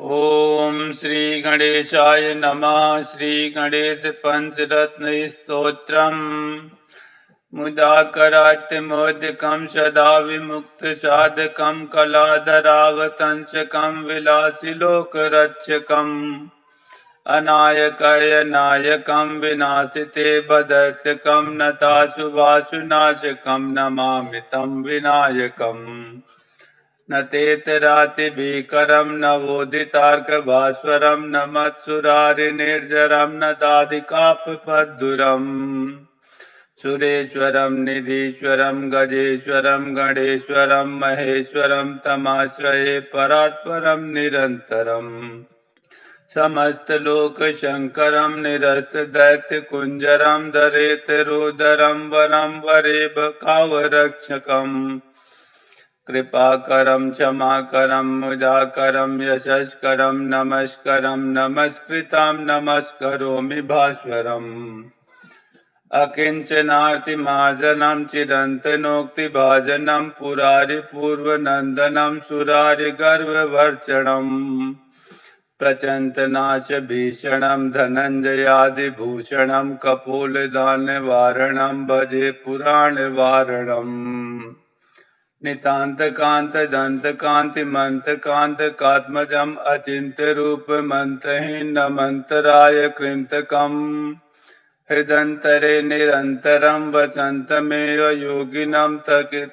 ओम श्री गणेशाय नमः। श्री गणेश पंचरत्न स्तोत्रम्। मुदाकरात्यमोदकं सदा विमुक्त साधकं कलाधरावतंसकं विलासिलोकरक्षकम् अनायकाय नायकं विनाशिते बदत्यकं नताशुभाशुनाशकं नमामि तं विनायकम्। न तेतरातिभीकरं न वोदितार्कभास्वरं न मत्सुरारिनिर्जरं न दादिकापद्दुरम् सुरेश्वरं निधीश्वरं गजेश्वरं गणेश्वरं महेश्वरं तमाश्रये परात्परं निरन्तरम् समस्तलोकशङ्करं निरस्तदैत्यकुञ्जरं धरेतरोदरं वरं वरेभ कावरक्षकम् कृपाकरं क्षमाकरं मुदाकरं यशस्करं नमस्करं नमस्कृतं नमस्करोमि भास्वरम् अकिञ्चनार्तिमार्जनं चिरन्तनोक्तिभाजनं पुरारिपूर्वनन्दनं सुरारिगर्ववर्चणम् प्रचन्तनाशभीषणं धनञ्जयादिभूषणं कपोलदानवारणं भजे पुराणवारणम् नितान्तकान्तदन्तकान्तिमन्तकान्तकात्मजम् अचिन्त्यरूपमन्तहीनमन्तराय कृन्तकम् हृदन्तरे निरन्तरं वसन्तमेव योगिनं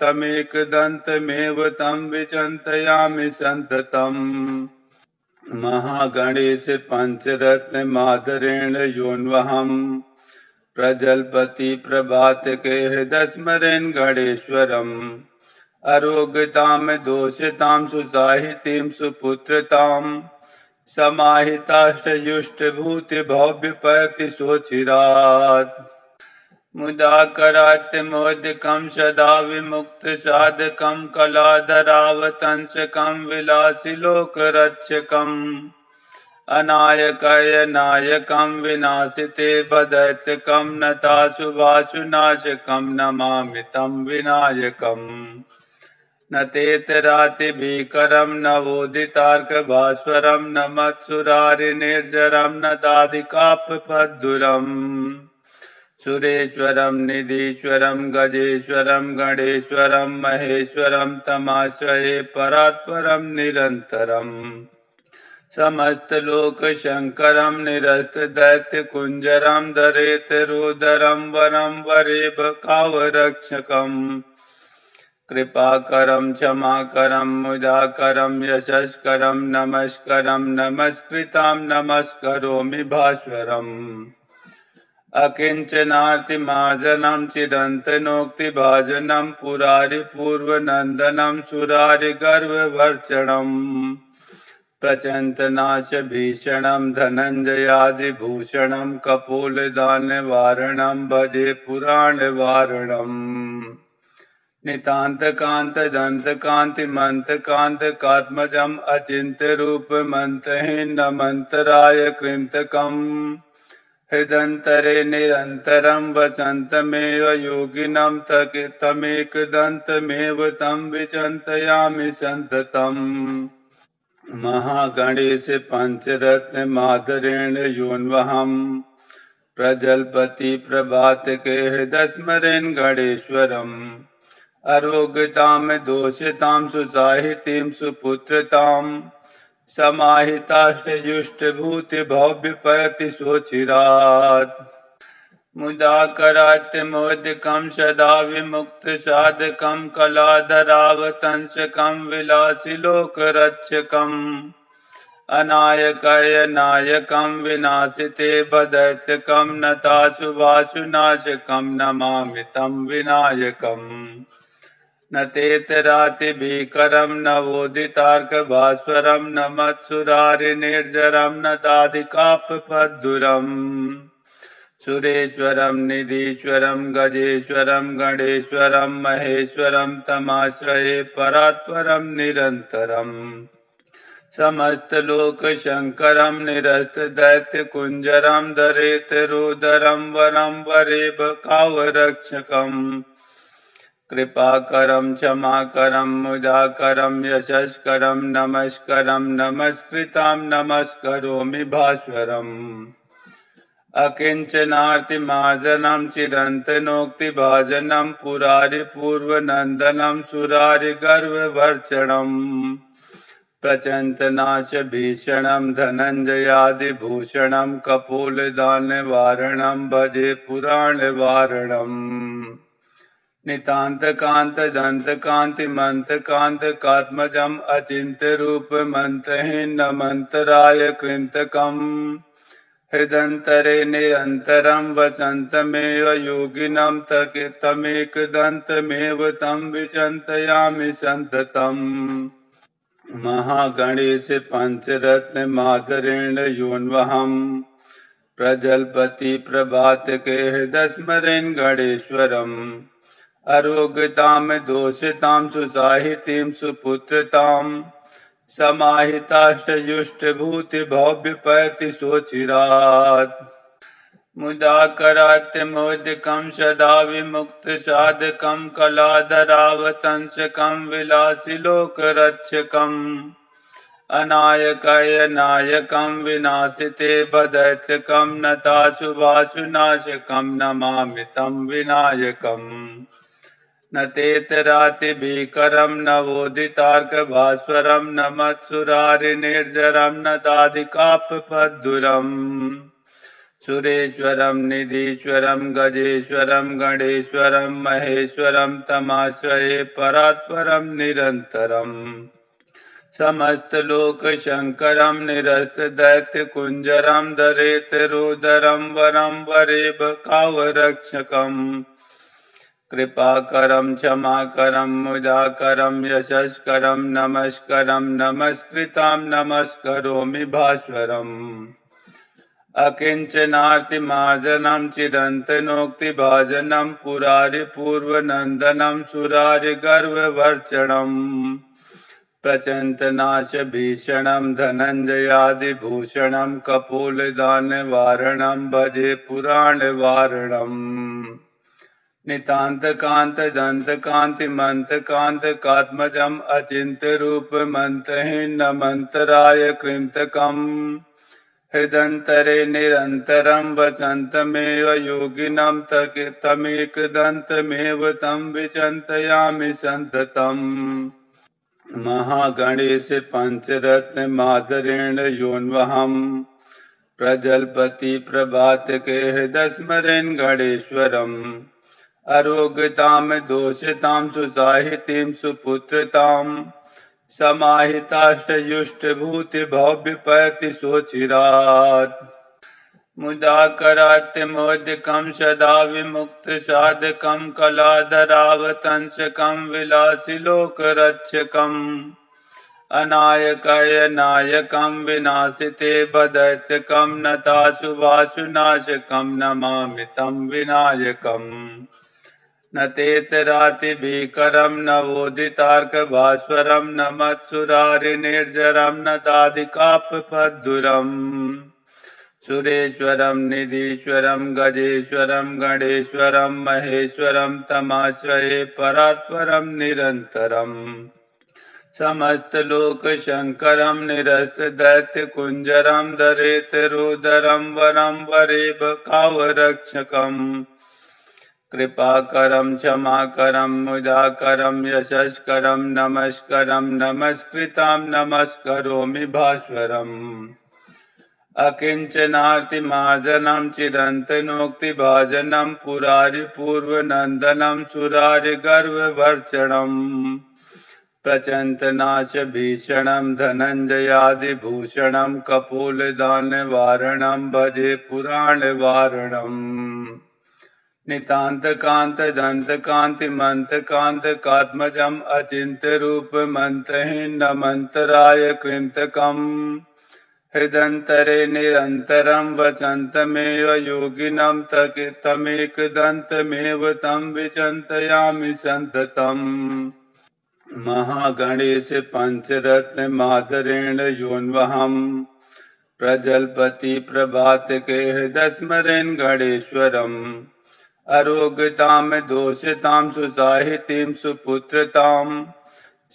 तमेकदन्तमेव तं विचिन्तयामि सन्ततम् महागणेश पञ्चरत्नमादरेण योऽन्वहम् प्रजल्पति प्रभातके हृदस्मरेन् गणेश्वरम् अरोगतां दोषतां सुसाहितीं सुपुत्रतां समाहिताष्टयुष्टभूतिभव्यपति सोचिरात् मुदाकरात्यमोदकं सदा विमुक्तसाधकं कलाधरावतंसकं विलासिलोकरक्षकम् अनायकाय नायकं विनाशिते बदैत्यकं नताशुभाशुनाशकं नमामि तं विनायकम् न तेतरातिभीकरं न वोदितार्कभास्वरं न मत्सुरारिनिर्जरं न दादिकापद्दुरम् सुरेश्वरं निधीश्वरं गजेश्वरं गणेश्वरं महेश्वरं तमाश्रये परात्परं निरन्तरम् समस्तलोकशङ्करं निरस्तदैत्यकुञ्जरं धरेतरोदरं वरं वरेभ कावरक्षकम् कृपाकरं क्षमाकरं मुदाकरं यशस्करं नमस्करं नमस्कृतं नमस्करोमि भास्वरम् अकिञ्चनार्तिमार्जनं चिरन्तनोक्तिभाजनं पुरारिपूर्वनन्दनं सुरारिगर्ववर्चणम् प्रचन्तनाशभीषणं धनञ्जयादिभूषणं कपोलदानवारणं भजे पुराणवारणम् नितान्तकान्तदन्तकान्तिमन्तकान्तकात्मजम् अचिन्त्यरूपमन्तहीनमन्तराय कृन्तकम् हृदन्तरे निरन्तरं वसन्तमेव योगिनं तमेकदन्तमेव तं विचिन्तयामि सन्ततम् महागणेश पञ्चरत्नमादरेण योऽन्वहम् प्रजल्पति प्रभातके हृदस्मरेन् गणेश्वरम् अरोगतां दोषतां सुसाहितीं सुपुत्रतां समाहिताष्टयुष्टभूतिभव्यपति सोचिरात् मुदाकरात्यमोदकं सदा विमुक्तसाधकं कलाधरावतंसकं विलासिलोकरक्षकम् अनायकाय नायकं विनाशिते बदैत्यकं नताशुभाशुनाशकं नमामि तं विनायकम् न तेतरातिभीकरं न वोदितार्कभास्वरं न मत्सुरारिनिर्जरं न दादिकापद्दुरम् सुरेश्वरं निधीश्वरं गजेश्वरं गणेश्वरं महेश्वरं तमाश्रये परात्परं निरन्तरम् समस्तलोकशङ्करं निरस्तदैत्यकुञ्जरं धरेतरोदरं वरं वरेभ कावरक्षकम् कृपाकरं क्षमाकरं मुदाकरं यशस्करं नमस्करं नमस्कृतं नमस्करोमि भास्वरम् अकिञ्चनार्तिमार्जनं चिरन्तनोक्तिभाजनं पुरारिपूर्वनन्दनं सुरारिगर्ववर्चणम् प्रचन्तनाशभीषणं धनञ्जयादिभूषणं कपोलदानवारणं भजे पुराणवारणम् नितान्तकान्तदन्तकान्तिमन्तकान्तकात्मजम् अचिन्त्यरूपमन्त्रहीनमन्तराय कृन्तकम् हृदन्तरे निरन्तरं वसन्तमेव योगिनं तमेकदन्तमेव तं विचिन्तयामि सन्ततम् महागणेश पञ्चरत्नमादरेण योऽन्वहम् प्रजल्पति प्रभातके हृदय स्मरेन् गणेश्वरम् अरोगतां दोषतां सुसाहितीं सुपुत्रतां समाहिताष्टयुष्टभूतिभव्यपैति सोचिरात् मुदाकरात्यमोदकं सदा विमुक्तसाधकं कलाधरावतंसकं विलासिलोकरक्षकम् अनायकाय नायकं विनाशिते बदैत्यकं नताशुभाशुनाशकं नमामि तं विनायकम् न तेतरातिभीकरं नवोदितार्कभास्वरं न मत्सुरारिनिर्जरं न दाधिकापद्दुरम् सुरेश्वरं निधीश्वरं गजेश्वरं गणेश्वरं महेश्वरं तमाश्रये परात्परं निरन्तरम् समस्तलोकशङ्करं निरस्तदैत्यकुञ्जरं दरेतरोदरं वरं वरेव कावरक्षकम् कृपाकरं क्षमाकरं मुदाकरं यशस्करं नमस्करं नमस्कृतं नमस्करोमि भास्वरम् अकिञ्चनार्तिमार्जनं चिरन्तनोक्तिभाजनं पुरारिपूर्वनन्दनं सुरारिगर्ववर्चणम् प्रचन्तनाशभीषणं धनञ्जयादिभूषणं कपोलदानवारणं भजे पुराणवारणम् नितान्तकान्तदन्तकान्तिमन्तकान्तकात्मजम् अचिन्त्यरूपमन्त्रहीनमन्तराय कृन्तकम् हृदन्तरे निरन्तरं वसन्तमेव योगिनं तमेकदन्तमेव तं विचिन्तयामि सन्ततम् महागणेश पञ्चरत्नमादरेण योऽन्वहम् प्रजल्पति प्रभातके हृदय स्मरेन् गणेश्वरम् अरोगतां दोषतां सुसाहितीं सुपुत्रतां समाहिताष्टयुष्टभूतिभव्यपैति सोचिरात् मुदाकरात्यमोदकं सदा विमुक्तसाधकं कलाधरावतंसकं विलासिलोकरक्षकम् अनायकाय नायकं विनाशिते बदैत्यकं नताशुभाशुनाशकं नमामि तं विनायकम् न तेतरातिभीकरं नवोदितार्कभास्वरं न मत्सुरारिनिर्जरं न दाधिकापद्दुरम् सुरेश्वरं निधीश्वरं गजेश्वरं गणेश्वरं महेश्वरं तमाश्रये परात्परं निरन्तरम् समस्तलोकशङ्करं निरस्तदैत्यकुञ्जरं दरेतरोदरं वरं वरेव कावरक्षकम् कृपाकरं क्षमाकरं मुदाकरं यशस्करं नमस्करं नमस्कृतं नमस्करोमि भास्वरम् अकिञ्चनार्तिमार्जनं चिरन्तनोक्तिभाजनं पुरारिपूर्वनन्दनं सुरारिगर्ववर्चणम् प्रचन्तनाशभीषणं धनञ्जयादिभूषणं कपोलदानवारणं भजे पुराणवारणम् नितान्तकान्तदन्तकान्तिमन्तकान्तकात्मजम् अचिन्त्यरूपमन्त्रहीनमन्तराय कृन्तकम् हृदन्तरे निरन्तरं वसन्तमेव योगिनं तमेकदन्तमेव तं विचिन्तयामि सन्ततम् महागणेश पञ्चरत्नमादरेण योऽन्वहम् प्रजल्पति प्रभातके हृदय स्मरेन् गणेश्वरम् अरोगतां दोषतां सुसाहितीं सुपुत्रतां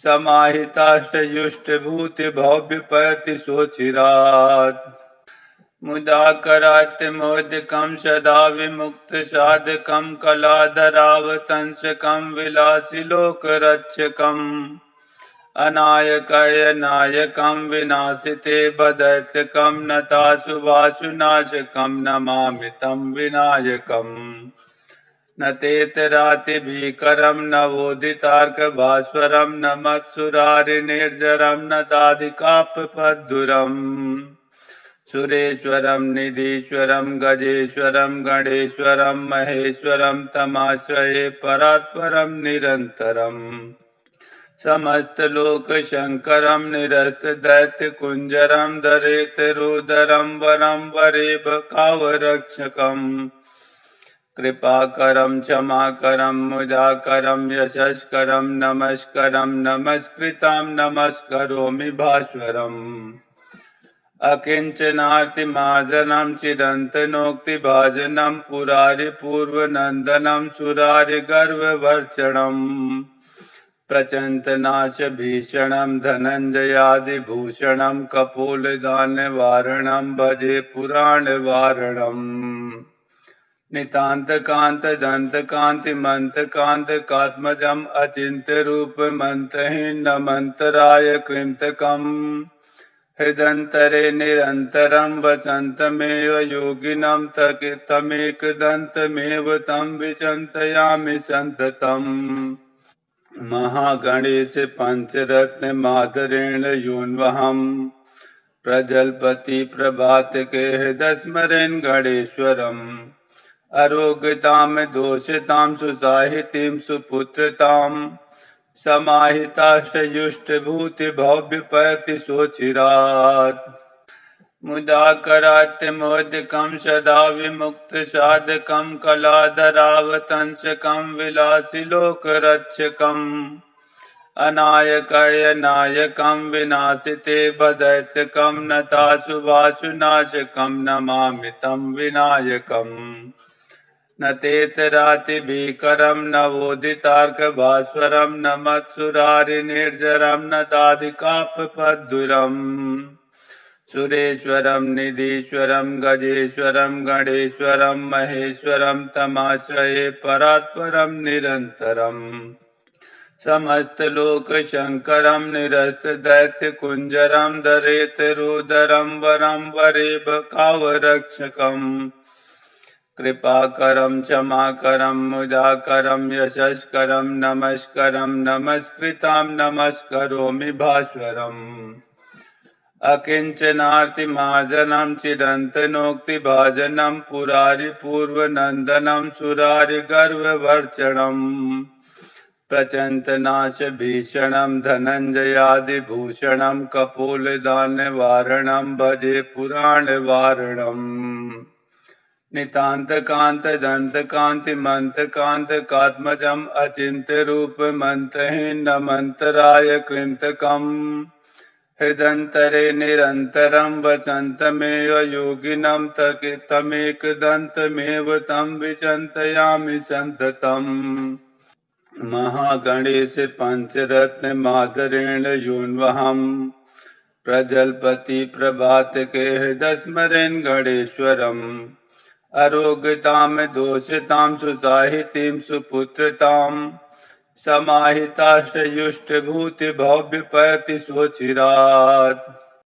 समाहिताष्टयुष्टभूतिभव्यपयति सोचिरात् मुदा करात्यमोदकं सदा विमुक्तसाधकं कलाधरावतंसकं विलासिलोकरक्षकम् अनायकाय नायकं विनाशिते वदैत्यकं नताशुभाशुनाशकं नमामि तं विनायकम् न तेतरातिभीकरं नवोदितार्कभास्वरं न मत्सुरारिनिर्जरं न दाधिकापद्दुरम् सुरेश्वरं निधीश्वरं गजेश्वरं गणेश्वरं महेश्वरं तमाश्रये परात्परं निरन्तरम् समस्तलोकशङ्करं निरस्तदैत्यकुञ्जरं दरेतरुदरं वरं वरेव कावरक्षकम् कृपाकरं क्षमाकरं मुदाकरं यशस्करं नमस्करं नमस्कृतं नमस्करोमि भास्वरम् अकिञ्चनार्तिमार्जनं चिरन्तनोक्तिभाजनं पुरारिपूर्वनन्दनं सुरारिगर्वभर्त्सनम् प्रचन्तनाशभीषणं धनञ्जयादिभूषणं कपोलदानवारणं भजे पुराणवारणम् नितान्तकान्तदन्तकान्तिमन्तकान्तकात्मजम् अचिन्त्यरूपमन्तहीनमन्तराय कृन्तकम् हृदन्तरे निरन्तरं वसन्तमेव योगिनं तमेकदन्तमेव तं विचिन्तयामि सन्ततम् महागणेश पञ्चरत्नमादरेण योऽन्वहम् प्रजलपति प्रभातके हृदय स्मरेन् गणेश्वरम् अरोगतां दोषतां सुसाहितीं सुपुत्रतां समाहिताष्टयुष्टभूतिभव्यपयति सोचिरात् मुदा करात्यमोदकं सदा विमुक्तसाधकं कलाधरावतंसकं विलासिलोकरक्षकम् अनायकाय नायकं विनाशिते वदैत्यकं नताशुभाशुनाशकं नमामि तं विनायकम् न तेतरातिभीकरं नवोदितार्कभास्वरं न मत्सुरारिनिर्जरं न दाधिकापद्दुरम् सुरेश्वरं निधीश्वरं गजेश्वरं गणेश्वरं महेश्वरं तमाश्रये परात्परं निरन्तरम् समस्तलोकशङ्करं निरस्तदैत्यकुञ्जरं दरेतरुदरं वरं वरेव कावरक्षकम् कृपाकरं क्षमाकरं मुदाकरं यशस्करं नमस्करं नमस्कृतं नमस्करोमि भास्वरम् अकिञ्चनार्तिमार्जनं चिरन्तनोक्तिभाजनं पुरारिपूर्वनन्दनं सुरारिगर्वभर्त्सनम् प्रचन्तनाशभीषणं धनञ्जयादिभूषणं कपोलदानवारणं भजे पुराणवारणम् नितान्तकान्तदन्तकान्तिमन्तकान्तकात्मजम् अचिन्त्यरूपमन्तहीनमन्तराय कृन्तकम् हृदन्तरे निरन्तरं वसन्तमेव योगिनं तमेकदन्तमेव तं विचिन्तयामि सन्ततम् महागणेश पञ्चरत्नमादरेण योऽन्वहम् प्रजलपति प्रभातके हृदय स्मरेन् गणेश्वरम् अरोगतां दोषतां सुसाहितीं सुपुत्रतां समाहिताष्टयुष्टभूतिभव्यपयति सोचिरात्